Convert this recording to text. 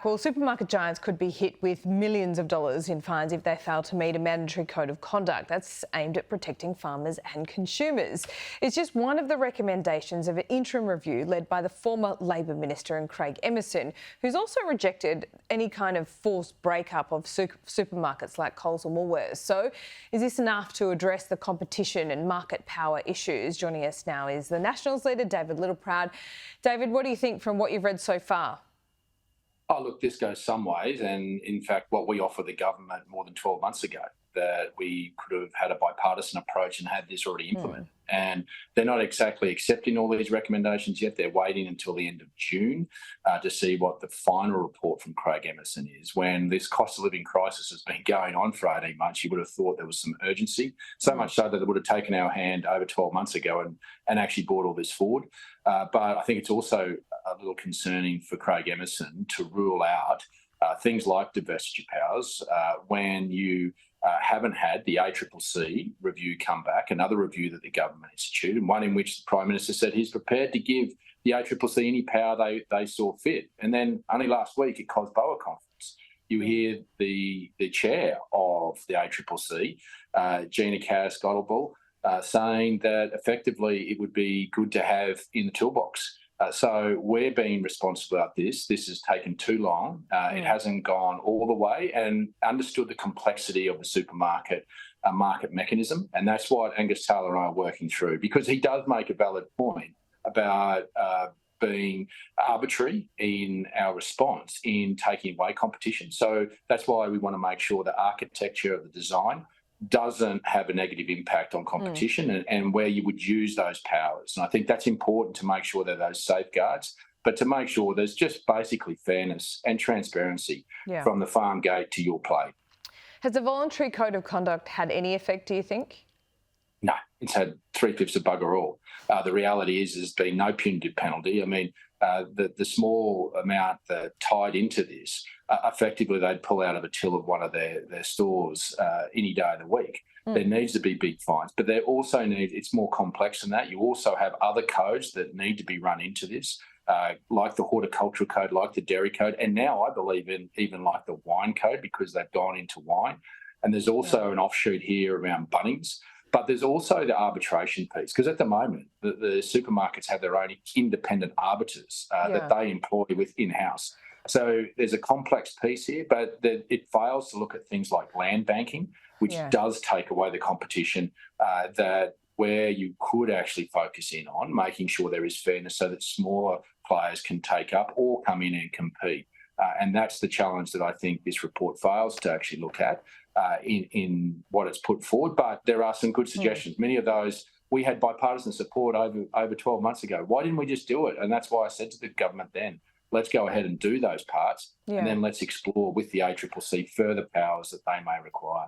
Well, supermarket giants could be hit with millions of dollars in fines if they fail to meet a mandatory code of conduct that's aimed at protecting farmers and consumers. It's just one of the recommendations of an interim review led by the former Labor Minister and Craig Emerson, who's also rejected any kind of forced breakup of supermarkets like Coles and Woolworths. So is this enough to address the competition and market power issues? Joining us now is the Nationals leader, David Littleproud. David, what do you think from what you've read so far? Oh, look, this goes some ways, and in fact, what we offered the government more than 12 months ago, that we could have had a bipartisan approach and had this already implemented. And they're not exactly accepting all these recommendations yet. They're waiting until the end of June to see what the final report from Craig Emerson is. When this cost of living crisis has been going on for 18 months, you would have thought there was some urgency, so much so that it would have taken our hand over 12 months ago and actually brought all this forward. But I think it's also a little concerning for Craig Emerson to rule out things like divestiture powers when you haven't had the ACCC review come back, another review that the government instituted, and one in which the Prime Minister said he's prepared to give the ACCC any power they saw fit. And then only last week at COSBOA conference, you hear the chair of the ACCC, Gina Cass-Gottlieb, saying that effectively it would be good to have in the toolbox. So we're being responsible about this. This has taken too long. It hasn't gone all the way and understood the complexity of the supermarket market mechanism. And that's what Angus Taylor and I are working through, because he does make a valid point about being arbitrary in our response in taking away competition. So that's why we want to make sure the architecture of the design doesn't have a negative impact on competition and where you would use those powers. And I think that's important to make sure there are those safeguards, but to make sure there's just basically fairness and transparency from the farm gate to your plate. Has the voluntary code of conduct had any effect, do you think? No, it's had 3/5 of bugger all. The reality is there's been no punitive penalty. I mean, the small amount that tied into this, effectively they'd pull out of a till of one of their stores any day of the week. There needs to be big fines, but there also it's more complex than that. You also have other codes that need to be run into this, like the horticultural code, like the dairy code, and now I believe even like the wine code, because they've gone into wine. And there's also an offshoot here around Bunnings. But there's also the arbitration piece, because at the moment, the supermarkets have their own independent arbiters that they employ with in-house. So there's a complex piece here, but it fails to look at things like land banking, which does take away the competition that where you could actually focus in on making sure there is fairness so that smaller players can take up or come in and compete. And that's the challenge that I think this report fails to actually look at in what it's put forward. But there are some good suggestions. Many of those we had bipartisan support over 12 months ago. Why didn't we just do it? And that's why I said to the government then, let's go ahead and do those parts, and then let's explore with the ACCC further powers that they may require.